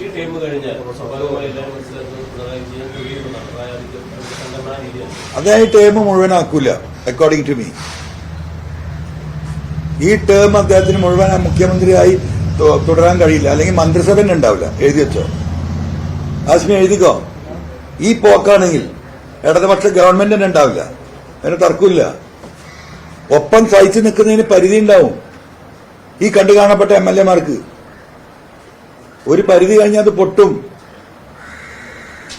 ഈ ടൈം കഴിഞ്ഞാൽ സ്വാഭാവികമായി എല്ലാവരും മനസ്സിലാക്കുന്നത് പിണറായി വിജയൻ കഴിയുമെന്നാണ് സംഘടനാ രീതിയാണ്. അദ്ദേഹം ഈ ടേം മുഴുവനാക്കൂല. അക്കോർഡിംഗ് ടു മീ ഈ ടേം അദ്ദേഹത്തിന് മുഴുവൻ മുഖ്യമന്ത്രിയായി തുടരാൻ കഴിയില്ല. അല്ലെങ്കിൽ മന്ത്രിസഭ തന്നെ ഉണ്ടാവില്ല. എഴുതി വെച്ചോ, ആസ്മി എഴുതിക്കോ. ഈ പോക്കാണെങ്കിൽ ഇടതുപക്ഷ ഗവൺമെന്റ് തന്നെ ഉണ്ടാവില്ല. അതിന് തർക്കമില്ല. ഒപ്പം സഹിച്ചു നിൽക്കുന്നതിന് പരിധി ഉണ്ടാവും. ഈ കണ്ടു കാണപ്പെട്ട MLA-മാർക്ക് ഒരു പരിധി കഴിഞ്ഞാൽ അത് പൊട്ടും.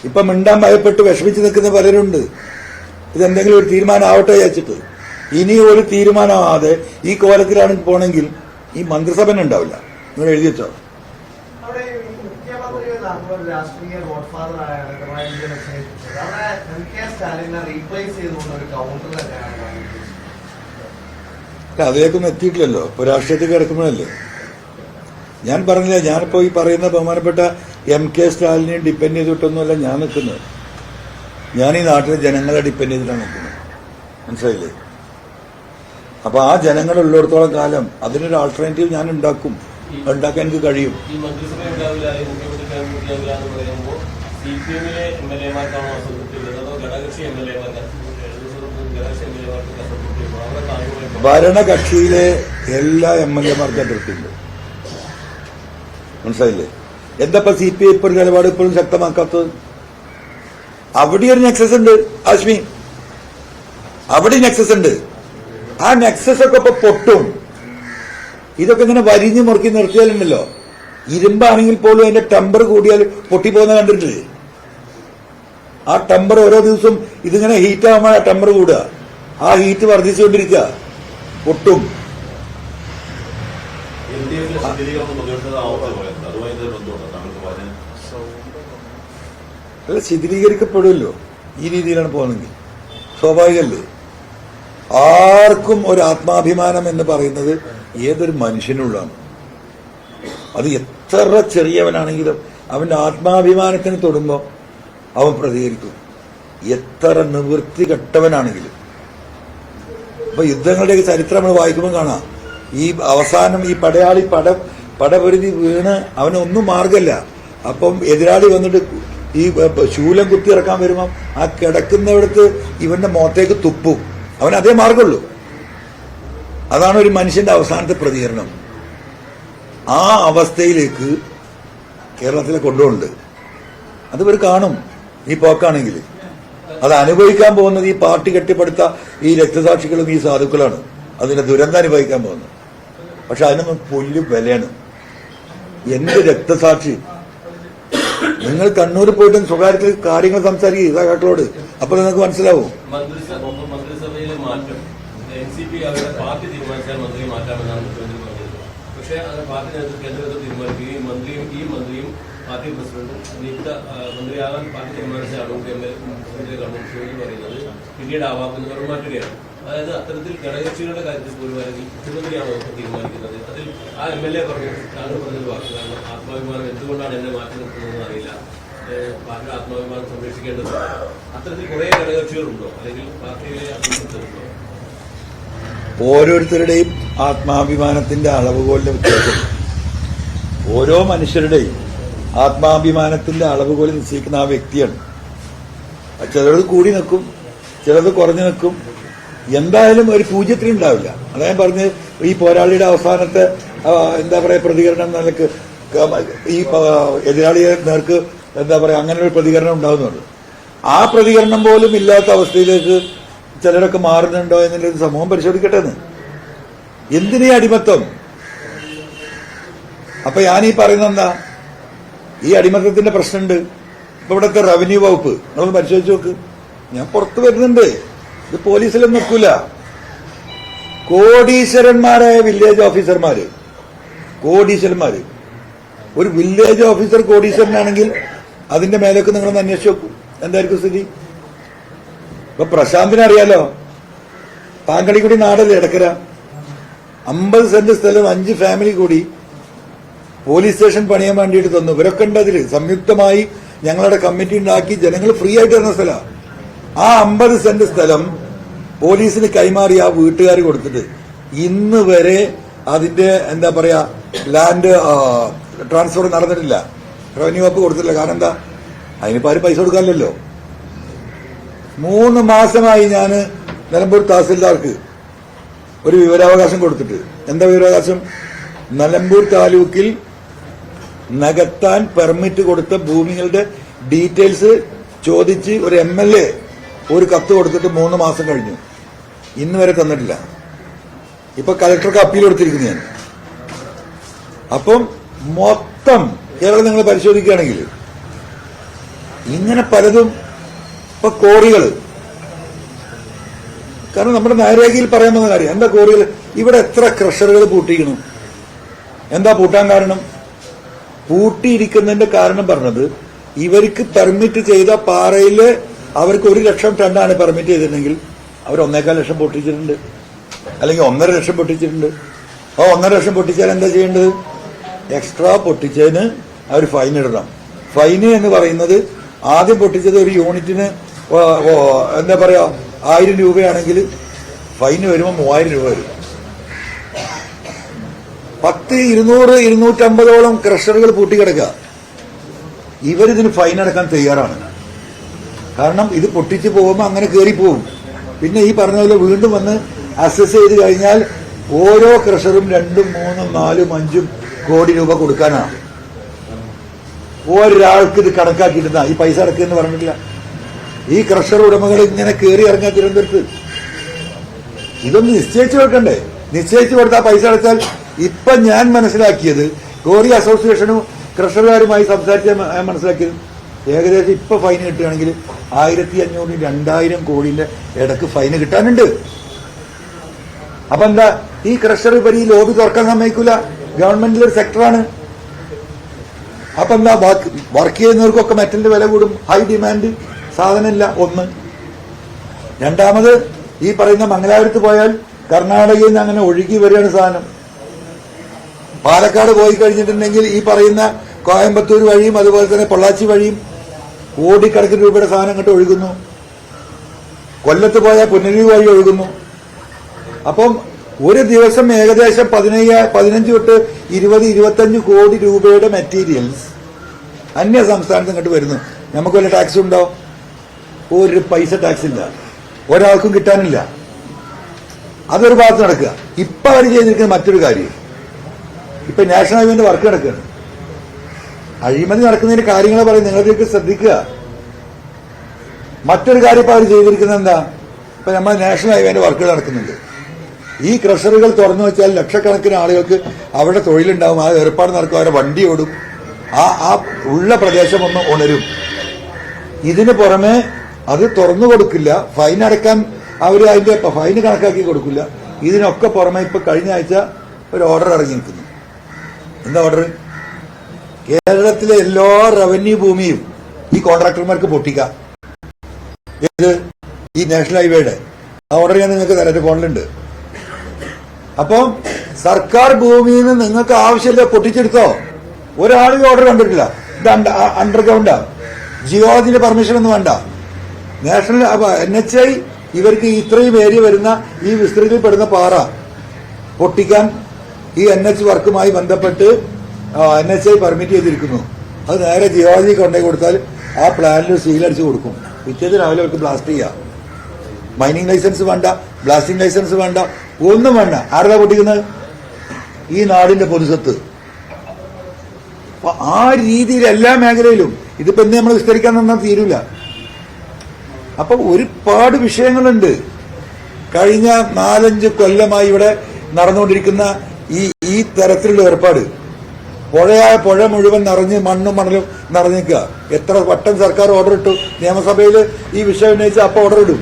ഇപ്പൊ മിണ്ടാൻ ഭയപ്പെട്ട് വിഷമിച്ച് നിൽക്കുന്ന പലരുണ്ട്. ഇതെന്തെങ്കിലും ഒരു തീരുമാനം ആവട്ടെ വിചാരിച്ചിട്ട്. ഇനി ഒരു തീരുമാനമാവാതെ ഈ കോലത്തിലാണ് പോണെങ്കിൽ ഈ മന്ത്രിസഭ ഉണ്ടാവില്ല. നിങ്ങൾ എഴുതി വെച്ചോ. രാഷ്ട്രീയ ഗോഡ്ഫാദർ ആയാണ് പിണറായി വിജയൻ അവിടെ MK സ്റ്റാലിനെ റീപ്ലേസ് ചെയ്തുകൊണ്ട് ഒരു കൗണ്ടർ തന്നെയാണ്. അതിലേക്കൊന്നും എത്തിയിട്ടില്ലല്ലോ. ഇപ്പൊ രാഷ്ട്രീയത്തിൽ കിടക്കുമ്പോഴല്ലേ ഞാൻ പറഞ്ഞില്ല. ഞാനിപ്പോ ഈ പറയുന്ന ബഹുമാനപ്പെട്ട MK സ്റ്റാലിനെ ഡിപ്പെൻഡ് ചെയ്തിട്ടൊന്നുമല്ല ഞാൻ നിൽക്കുന്നത്. ഞാൻ ഈ നാട്ടിലെ ജനങ്ങളെ ഡിപ്പെൻഡ് ചെയ്തിട്ടാണ് നിൽക്കുന്നത്. മനസ്സിലായില്ലേ? അപ്പൊ ആ ജനങ്ങളുള്ളിടത്തോളം കാലം അതിനൊരു ആൾട്ടർനേറ്റീവ് ഞാൻ ഉണ്ടാക്കും. ഉണ്ടാക്കാൻ എനിക്ക് കഴിയും. ഈ മന്ത്രിസഭ ഉണ്ടാവില്ല, മുഖ്യമന്ത്രി എന്ന് പറയുമ്പോൾ CPM-ലെ MLA-മാർക്കാണോ അസംതൃപ്തിയുള്ളത്, അതോ ഘടകകക്ഷി MLA-മാർക്ക് ഭരണകക്ഷിയിലെ എല്ലാ MLA-മാർക്കും അതൃപ്തിയുണ്ട്. മനസ്സിലായില്ലേ? എന്താ CPI ഇപ്പോൾ നിലപാട് ഇപ്പോഴും ശക്തമാക്കാത്തത്? അവിടെ ഒരു നെക്സസ് ഉണ്ട് ആശ്മി. അവിടെ നെക്സസ് ഉണ്ട്. ആ നെക്സസ് ഒക്കെ ഇപ്പൊ പൊട്ടും. ഇതൊക്കെ ഇങ്ങനെ വരിഞ്ഞു മുറുക്കി നിർത്തിയാലുണ്ടല്ലോ, ഇരുമ്പാണെങ്കിൽ പോലും അതിന്റെ ടെമ്പർ കൂടിയാൽ പൊട്ടിപ്പോകുന്ന കണ്ടിട്ടില്ലേ? ആ ടെമ്പർ ഓരോ ദിവസവും ഇതിങ്ങനെ ഹീറ്റ് ആകുമ്പോൾ ആ ടെമ്പർ കൂടുക. ആ ഹീറ്റ് വർദ്ധിച്ചുകൊണ്ടിരിക്കുക, പൊട്ടും. അല്ല, ശിഥിലീകരിക്കപ്പെടുമല്ലോ ഈ രീതിയിലാണ് പോകുന്നെങ്കിൽ. സ്വാഭാവികമല്ലേ? ആർക്കും ഒരു ആത്മാഭിമാനം എന്ന് പറയുന്നത് ഏതൊരു മനുഷ്യനുള്ളതാണ്. അത് എത്ര ചെറിയവനാണെങ്കിലും അവന്റെ ആത്മാഭിമാനത്തിന് തൊടുമ്പോൾ അവൻ പ്രതികരിക്കും. എത്ര നിവൃത്തി കെട്ടവനാണെങ്കിലും. അപ്പൊ യുദ്ധങ്ങളുടെയൊക്കെ ചരിത്രം നമ്മൾ വായിക്കുമ്പോൾ കാണാം, ഈ അവസാനം ഈ പടയാളി പടപരിധി വീണ് അവനൊന്നും മാർഗമില്ല. അപ്പം എതിരാളി വന്നിട്ട് ഈ ശൂലം കുത്തി ഇറക്കാൻ വരുമ്പം ആ കിടക്കുന്നിടത്ത് ഇവന്റെ മുഖത്തേക്ക് തുപ്പും. അവൻ അതേ മാർഗമുള്ളൂ. അതാണ് ഒരു മനുഷ്യന്റെ അവസാനത്തെ പ്രതികരണം. ആ അവസ്ഥയിലേക്ക് കേരളത്തിലെ കൊണ്ടുപോകുന്നുണ്ട്. അത് ഇവർ കാണും ഈ പോക്കാണെങ്കിൽ. അത് അനുഭവിക്കാൻ പോകുന്നത് ഈ പാർട്ടി കെട്ടിപ്പടുത്ത ഈ രക്തസാക്ഷികളും ഈ സാധുക്കളാണ്. അതിന്റെ ദുരന്തം അനുഭവിക്കാൻ പോകുന്നത്. പക്ഷെ അതിനൊന്നും പുല്ല് വിലയാണ്. എന്ത് രക്തസാക്ഷി! നിങ്ങൾ കണ്ണൂർ പോയിട്ട് സ്വകാര്യത്തിൽ കാര്യങ്ങൾ സംസാരിക്കും ഇതാക്കളോട്. അപ്പൊ നിങ്ങൾക്ക് മനസ്സിലാവും. മന്ത്രിസഭയിലെ മാറ്റം NCP അവരുടെ പാർട്ടി തീരുമാനിച്ചാൽ മന്ത്രി മാറ്റാമെന്നാണ് മുഖ്യമന്ത്രി പറഞ്ഞിരുന്നത്. പക്ഷേ അത് പാർട്ടി കേന്ദ്രത്തിൽ തീരുമാനിക്കുകയും ഈ മന്ത്രിയും പാർട്ടി പ്രസിഡന്റും നിയുക്ത മന്ത്രിയാകാൻ പാർട്ടി തീരുമാനിച്ച ആളും മുഖ്യമന്ത്രി പറയുന്നത് പിന്നീട് ആവാമെന്ന് പറഞ്ഞു മാറ്റുകയാണ്. അതായത് അത്തരത്തിൽ ഘടകകക്ഷികളുടെ കാര്യത്തിൽ പോലും മുഖ്യമന്ത്രിയാണ് തീരുമാനിക്കുന്നത്. അതിൽ ആ MLA പറഞ്ഞു, താങ്കൾ പറഞ്ഞൊരു വാക്കുകളാണ്, ആത്മാഭിമാനം എന്തുകൊണ്ടാണ് എന്നെ മാറ്റി നിർത്തുന്നതെന്ന് അറിയില്ല, പാർട്ടിയുടെ ആത്മാഭിമാനം സംരക്ഷിക്കേണ്ടതുണ്ട്. അത്തരത്തിൽ കുറെ ഘടകകക്ഷികളുണ്ടോ, അല്ലെങ്കിൽ പാർട്ടിയിലെ അസംതൃപ്തരുണ്ടോ? ഓരോരുത്തരുടെയും ആത്മാഭിമാനത്തിന്റെ അളവുകോലിന്റെ വ്യത്യാസം. ഓരോ മനുഷ്യരുടെയും ആത്മാഭിമാനത്തിന്റെ അളവുകോലിൽ നിശ്ചയിക്കുന്ന ആ വ്യക്തിയാണ്. ചിലത് കൂടി നിൽക്കും, ചിലത് കുറഞ്ഞു നിൽക്കും. എന്തായാലും ഒരു പൂജ്യത്തിന് ഉണ്ടാവില്ല. അതാ ഞാൻ പറഞ്ഞ് ഈ പോരാളിയുടെ അവസാനത്തെ എന്താ പറയാ പ്രതികരണം നിലക്ക് ഈ എതിരാളിയെ നേർക്ക് എന്താ പറയാ അങ്ങനെ ഒരു പ്രതികരണം ഉണ്ടാകുന്നുണ്ട്. ആ പ്രതികരണം പോലും ഇല്ലാത്ത അവസ്ഥയിലേക്ക് ചിലരൊക്കെ മാറുന്നുണ്ടോ എന്നുള്ളത് സമൂഹം പരിശോധിക്കട്ടെ എന്ന്. എന്തിനീ അടിമത്തം? അപ്പൊ ഞാനീ പറയുന്നത് എന്താ, ഈ അടിമത്തത്തിന്റെ പ്രശ്നമുണ്ട്. ഇപ്പൊ ഇവിടുത്തെ റവന്യൂ വകുപ്പ് നിങ്ങളൊന്ന് പരിശോധിച്ച് നോക്ക്. ഞാൻ പുറത്തു വരുന്നുണ്ട്, ഇത് പോലീസിലും നിൽക്കൂല. കോടീശ്വരന്മാരായ വില്ലേജ് ഓഫീസർമാര്, കോടീശ്വരന്മാര്. ഒരു വില്ലേജ് ഓഫീസർ കോടീശ്വരനാണെങ്കിൽ അതിന്റെ മേലേക്ക് നിങ്ങളൊന്ന് അന്വേഷിച്ച് നോക്കൂ, എന്തായിരിക്കും സ്ഥിതി. ഇപ്പൊ പ്രശാന്തിനെ അറിയാലോ, പാങ്കടിക്കുടി നാടല്ലേ എടക്കര. 50 സെന്റ് സ്ഥലം 5 ഫാമിലി കൂടി പോലീസ് സ്റ്റേഷൻ പണിയാൻ വേണ്ടിയിട്ട് തന്നു. ഇവരൊക്കെ ഉണ്ട് അതിൽ. സംയുക്തമായി ഞങ്ങളുടെ കമ്മിറ്റി ഉണ്ടാക്കി ജനങ്ങൾ ഫ്രീ ആയിട്ട് തന്ന സ്ഥലം. ആ 50 സെന്റ് സ്ഥലം പോലീസിന് കൈമാറി ആ വീട്ടുകാർ കൊടുത്തിട്ട് ഇന്ന് വരെ അതിന്റെ എന്താ പറയാ ലാൻഡ് ട്രാൻസ്ഫർ നടന്നിട്ടില്ല. റവന്യൂ വകുപ്പ് കൊടുത്തില്ല. കാരണം എന്താ? അതിനിപ്പോ ആരും പൈസ കൊടുക്കാനില്ലല്ലോ. 3 മാസമായി ഞാൻ നിലമ്പൂർ തഹസിൽദാർക്ക് ഒരു വിവരാവകാശം കൊടുത്തിട്ട്. എന്താ വിവരാവകാശം? നിലമ്പൂർ താലൂക്കിൽ നികത്താൻ പെർമിറ്റ് കൊടുത്ത ഭൂമികളുടെ ഡീറ്റെയിൽസ് ചോദിച്ച് ഒരു MLA ഒരു കത്ത് കൊടുത്തിട്ട് 3 മാസം കഴിഞ്ഞു. ഇന്ന് വരെ തന്നിട്ടില്ല. ഇപ്പൊ കലക്ടർക്ക് അപ്പീൽ കൊടുത്തിരിക്കുന്നു ഞാൻ. അപ്പം മൊത്തം കേരളം നിങ്ങൾ പരിശോധിക്കുകയാണെങ്കിൽ ഇങ്ങനെ പലതും ഇപ്പൊ കോറികൾ, കാരണം നമ്മുടെ നയരേഖയിൽ പറയാമെന്ന കാര്യം എന്താ കോറികൾ? ഇവിടെ എത്ര ക്രഷറുകൾ പൂട്ടിക്കണം? എന്താ പൂട്ടാൻ കാരണം? പൂട്ടിയിരിക്കുന്നതിന്റെ കാരണം പറഞ്ഞത് ഇവർക്ക് പെർമിറ്റ് ചെയ്ത പാറയില് അവർക്ക് 1 ലക്ഷം ടണ്ണാണ് പെർമിറ്റ് ചെയ്തിട്ടുണ്ടെങ്കിൽ അവർ 1.25 ലക്ഷം പൊട്ടിച്ചിട്ടുണ്ട്, അല്ലെങ്കിൽ 1.5 ലക്ഷം പൊട്ടിച്ചിട്ടുണ്ട്. ആ 1.5 ലക്ഷം പൊട്ടിച്ചാൽ എന്താ ചെയ്യേണ്ടത്? എക്സ്ട്രാ പൊട്ടിച്ചതിന് അവർ ഫൈൻ ഇടണം. ഫൈന് എന്ന് പറയുന്നത് ആദ്യം പൊട്ടിച്ചത് ഒരു യൂണിറ്റിന് എന്താ പറയാ 1000 രൂപയാണെങ്കിൽ ഫൈന് വരുമ്പോൾ 3000 രൂപ വരും. 10, 200, 250ഓളം ക്രഷറുകൾ പൂട്ടിക്കിടക്കുക. ഇവരിതിന് ഫൈൻ അടക്കാൻ തയ്യാറാണ്. കാരണം ഇത് പൊട്ടിച്ച് പോകുമ്പോൾ അങ്ങനെ കയറിപ്പോവും. പിന്നെ ഈ പറഞ്ഞ പോലെ വീണ്ടും വന്ന് അസസ് ചെയ്ത് കഴിഞ്ഞാൽ ഓരോ ക്രഷറും 2, 3, 4, 5 കോടി രൂപ കൊടുക്കാനാണ്. ഒരാൾക്ക് ഇത് കണക്കാക്കിയിരുന്ന ഈ പൈസ അടക്കുമെന്ന് പറഞ്ഞിട്ടില്ല. ഈ ക്രഷർ ഉടമകൾ ഇങ്ങനെ കയറി ഇറങ്ങാൻ തിരുവനന്തപുരത്ത്. ഇതൊന്ന് നിശ്ചയിച്ചു വെക്കണ്ടേ? നിശ്ചയിച്ചു കൊടുത്താൽ പൈസ അടച്ചാൽ. ഇപ്പൊ ഞാൻ മനസ്സിലാക്കിയത്, കോറി അസോസിയേഷനും ക്രഷറുകാരുമായി സംസാരിച്ച് മനസ്സിലാക്കിയത്, ഏകദേശം ഇപ്പൊ ഫൈൻ കിട്ടുകയാണെങ്കിൽ 1500, 2000 കോടിന്റെ ഇടക്ക് ഫൈന് കിട്ടാനുണ്ട്. അപ്പൊ എന്താ ഈ ക്രഷർ ഇവർ ഈ ലോബി തുറക്കാൻ സമ്മതിക്കൂല. ഗവൺമെന്റിലെ ഒരു സെക്ടറാണ്. അപ്പൊ എന്താ വർക്ക് ചെയ്യുന്നവർക്കൊക്കെ മെറ്റലിന്റെ വില കൂടും. ഹൈ ഡിമാൻഡ് സാധനമില്ല. ഒന്ന്. രണ്ടാമത് ഈ പറയുന്ന മംഗലാപുരത്ത് പോയാൽ കർണാടകയിൽ നിന്ന് അങ്ങനെ ഒഴുകി വരികയാണ് സാധനം. പാലക്കാട് പോയി കഴിഞ്ഞിട്ടുണ്ടെങ്കിൽ ഈ പറയുന്ന കോയമ്പത്തൂർ വഴിയും അതുപോലെ തന്നെ പൊള്ളാച്ചി വഴിയും കോടിക്കണക്കിന് രൂപയുടെ സാധനം അങ്ങോട്ട് ഒഴുകുന്നു. കൊല്ലത്ത് പോയാൽ പുനലൂർ വഴി ഒഴുകുന്നു. അപ്പം ഒരു ദിവസം ഏകദേശം 15 തൊട്ട് 20, 25 കോടി രൂപയുടെ മെറ്റീരിയൽസ് അന്യ സംസ്ഥാനത്ത് ഇങ്ങോട്ട് വരുന്നു. നമുക്ക് വല്ല ടാക്സ് ഉണ്ടോ? ഒരു പൈസ ടാക്സ് ഇല്ല, ഒരാൾക്കും കിട്ടാനില്ല. അതൊരു ഭാഗത്ത് നടക്കുക. ഇപ്പൊ അവർ ചെയ്തിരിക്കുന്ന മറ്റൊരു കാര്യം, ഇപ്പൊ നാഷണൽ ഹൈവേന്റെ വർക്ക് നടക്കുകയാണ്. അഴിമതി നടക്കുന്നതിന്റെ കാര്യങ്ങൾ പറയും, നിങ്ങളിലേക്ക് ശ്രദ്ധിക്കുക. മറ്റൊരു കാര്യം ഇപ്പൊ അവർ ചെയ്തിരിക്കുന്നത് എന്താ? ഇപ്പൊ നമ്മൾ നാഷണൽ ഹൈവേന്റെ വർക്കുകൾ നടക്കുന്നുണ്ട്. ഈ ക്രഷറുകൾ തുറന്നു വെച്ചാൽ ലക്ഷക്കണക്കിന് ആളുകൾക്ക് അവിടെ തൊഴിലുണ്ടാവും. ആ ഏർപ്പാട് നടക്കും, അവരെ വണ്ടി ഓടും, ആ ഉള്ള പ്രദേശം ഒന്ന് ഉണരും. ഇതിന് പുറമെ അത് തുറന്നു കൊടുക്കില്ല, ഫൈൻ അടക്കാൻ അവർ അതിന്റെ ഫൈന് കണക്കാക്കി കൊടുക്കില്ല. ഇതിനൊക്കെ പുറമെ ഇപ്പൊ കഴിഞ്ഞ ആഴ്ച ഒരു ഓർഡർ ഇറങ്ങി നിൽക്കുന്നു. എന്താ ഓർഡർ? കേരളത്തിലെ എല്ലാ റവന്യൂ ഭൂമിയും ഈ കോൺട്രാക്ടർമാർക്ക് പൊട്ടിക്കാം. ഏത്? ഈ നാഷണൽ ഹൈവേയുടെ ആ ഓർഡർ ഞാൻ നിങ്ങൾക്ക് തരാം, എന്റെ ഫോണിലുണ്ട്. അപ്പം സർക്കാർ ഭൂമിയിൽ നിന്ന് നിങ്ങൾക്ക് ആവശ്യമില്ല, പൊട്ടിച്ചെടുത്തോ. ഒരാളും ഓർഡർ കണ്ടിട്ടില്ല. ഇത് അണ്ടർഗ്രൗണ്ടാ, ജിയോളജിന്റെ പെർമിഷൻ ഒന്നും വേണ്ട. നാഷണൽ NHI ഇവർക്ക് ഇത്രയും ഏരിയ വരുന്ന ഈ വിസ്തൃതിയിൽ പെടുന്ന പാറ പൊട്ടിക്കാൻ ഈ NH വർക്കുമായി ബന്ധപ്പെട്ട് NHI പെർമിറ്റ് ചെയ്തിരിക്കുന്നു. അത് നേരെ ജിയോളജി കൊണ്ടേ കൊടുത്താൽ ആ പ്ലാനിൽ സീലടിച്ച് കൊടുക്കും. പിറ്റേന്ന് രാവിലെ അവർക്ക് ബ്ലാസ്റ്റ് ചെയ്യാം. മൈനിങ് ലൈസൻസ് വേണ്ട, ബ്ലാസ്റ്റിംഗ് ലൈസൻസ് വേണ്ട, ഒന്നും വേണ്ട. ആരാ പൊട്ടിക്കുന്നത്? ഈ നാടിന്റെ പൊതുസ്വത്ത്. അപ്പൊ ആ രീതിയിൽ എല്ലാ മേഖലയിലും ഇതിപ്പോ എന്ത് നമ്മൾ വിസ്തരിക്കാൻ തന്നാൽ തീരൂല. അപ്പൊ ഒരുപാട് വിഷയങ്ങളുണ്ട്. കഴിഞ്ഞ 4-5 കൊല്ലമായി ഇവിടെ നടന്നുകൊണ്ടിരിക്കുന്ന ഈ തരത്തിലുള്ള ഏർപ്പാട്. പുഴ മുഴുവൻ നിറഞ്ഞ് മണ്ണും മണലും നിറഞ്ഞിക്കുക. എത്ര വട്ടം സർക്കാർ ഓർഡർ ഇട്ടു? നിയമസഭയിൽ ഈ വിഷയം ഉന്നയിച്ച് അപ്പൊ ഓർഡർ ഇടും.